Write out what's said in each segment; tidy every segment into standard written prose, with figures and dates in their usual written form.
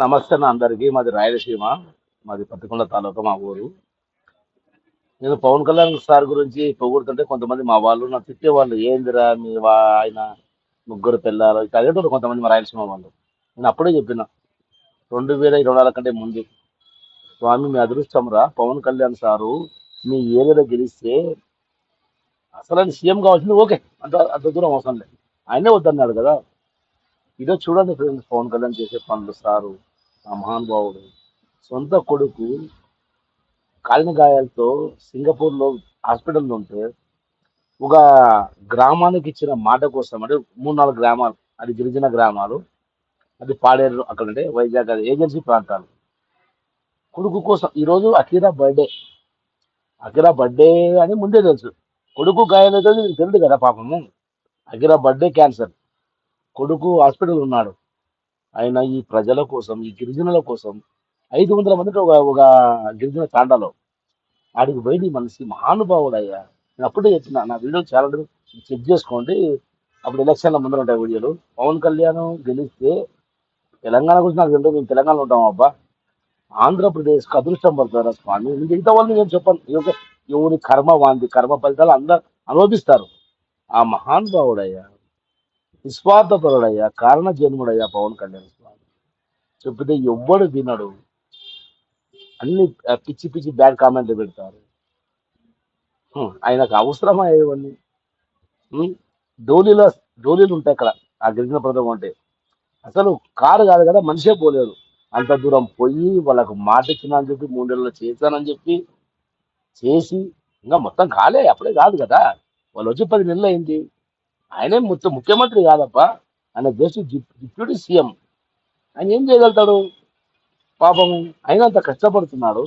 నమస్తే అన్న అందరికీ. మాది రాయలసీమ. మాది పత్తికొండ తాలూకా మా ఊరు. నేను పవన్ కళ్యాణ్ సార్ గురించి పొగుడుతుంటే కొంతమంది మా వాళ్ళు నన్ను తిట్టేవాళ్ళు. ఏందిరా ఆయన ముగ్గురు పిల్లలు ఇట్లా అదేటోళ్ళు కొంతమంది మా రాయలసీమ వాళ్ళు. నేను అప్పుడే చెప్పిన 2024 కంటే ముందు, స్వామి మీ అదృష్టం రా పవన్ కళ్యాణ్ సారు మీ ఏరియాలో గెలిస్తే అసలు ఆయన సీఎం కావాల్సింది ఓకే, అంత అంత దూరం అవసరం లేదు. ఆయనే వద్దన్నాడు కదా. ఇదో చూడండి ఫ్రెండ్స్, పవన్ కళ్యాణ్ చేసే పనులు సారు, ఆ మహానుభావుడు సొంత కొడుకు కాలిన గాయాలతో సింగపూర్లో హాస్పిటల్లో ఉంటే ఒక గ్రామానికి ఇచ్చిన మాట కోసం, అంటే 3, 4 గ్రామాలు, అది గిరిజన గ్రామాలు, అది పాడేరు అక్కడ అంటే వైజాగ్, అది ఏజెన్సీ ప్రాంతాలు. కొడుకు కోసం ఈరోజు అఖిరా బర్త్డే అని ముందే తెలుసు. కొడుకు గాయాలైతే తెలియదు కదా పాపము. అఖిరా బర్త్డే క్యాన్సర్, కొడుకు హాస్పిటల్ ఉన్నాడు. ఆయన ఈ ప్రజల కోసం, ఈ గిరిజనుల కోసం 500 మందితో ఒక గిరిజన తాండాలో ఆడికి పోయి మనిషి మహానుభావుడయ్యా. నేను అప్పుడే చెప్పిన, నా వీడియోలు చాలా చెక్ చేసుకోండి. అప్పుడు ఎలక్షన్ల ముందర ఉంటాయి వీడియోలు. పవన్ కళ్యాణ్ గెలిస్తే తెలంగాణ గురించి నాకు తెలియదు, మేము తెలంగాణలో ఉంటాం అబ్బా. ఆంధ్రప్రదేశ్కి అదృష్టం పడుతుందా స్వామి. మిగతా వాళ్ళని నేను చెప్పాను, ఎవరి కర్మ వాంది, కర్మ ఫలితాలు అందరు అనుభవిస్తారు. ఆ మహానుభావుడయ్యా, నిస్వార్థపరుడయ్యా, కారణ జన్ముడయ్యా పవన్ కళ్యాణ్ స్వామి. చెప్తే ఎవ్వడు వినడు. అన్ని పిచ్చి పిచ్చి బ్యాడ్ కామెంట్లు పెడతారు. ఆయనకు అవసరమా ఇవన్నీ? ఉం? డోలీలో డోలీలు ఉంటాయి అక్కడ, ఆ గిరిజన ప్రాంతం అంటే అసలు కారు కాదు కదా, మనిషే పోలేరు. అంత దూరం పోయి వాళ్ళకు మాట ఇచ్చినా అని చెప్పి 3 నెలలు చేశానని చెప్పి చేసి, ఇంకా మొత్తం కాలే, అప్పుడే కాదు కదా. వాళ్ళు వచ్చి 10 నెలలు అయింది. ఆయనే ముఖ్యమంత్రి కాదప్ప, ఆయన జస్ట్ డిప్యూటీ సీఎం. ఆయన ఏం చేయగలుగుతాడు పాపం. ఆయన అంత కష్టపడుతున్నాడు.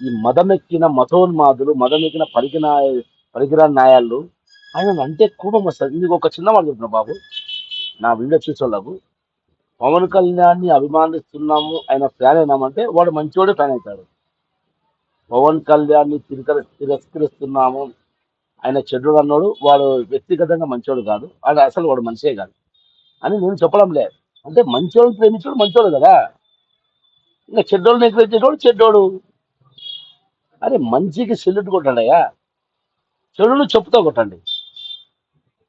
ఈ మదమెక్కిన మతోన్మాదులు, మదమెక్కిన పరికిరాని న్యాయాలు ఆయన అంటే కోపం వస్తుంది. మీకు ఒక చిన్న మాట చెప్తున్నా బాబు, నా వీడియో చూసేవాళ్ళకు, పవన్ కళ్యాణ్ని అభిమానిస్తున్నాము, ఆయన ఫ్యాన్ అయినామంటే వాడు మంచివాడే ఫ్యాన్ అవుతాడు. పవన్ కళ్యాణ్ని తిరస్కరిస్తున్నాము, ఆయన చెడ్డోడు అన్నాడు, వాడు వ్యక్తిగతంగా మంచోడు కాదు, వాడు మనిషే కాదు అని నేను చెప్పడం లేదు. అంటే మంచోడు ప్రేమించోడు మంచోడు కదా, ఇంకా చెడ్డోడు ఎంకరేజ్ చేసేవాడు చెడ్డోడు. అరే మంచికి సెల్యూట్ కొట్టండియా, చెడును చెప్పుతో కొట్టండి.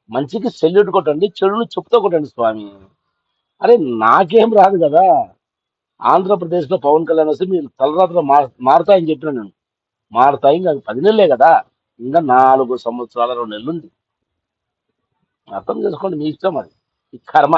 మంచికి సెల్యూట్ కొట్టండి, చెడును చెప్పుతో కొట్టండి స్వామి. అరే నాకేం రాదు కదా. ఆంధ్రప్రదేశ్లో పవన్ కళ్యాణ్ వస్తే మీరు తలరాత్ర మారుతాయని చెప్పిన నేను. మారుతాయి, ఇంకా 10 నెలలే కదా, ఇంకా 4 సంవత్సరాల 2 నెలలు ఉంది. అర్థం చేసుకోండి, మీ ఇష్టం అది, ఈ కర్మ.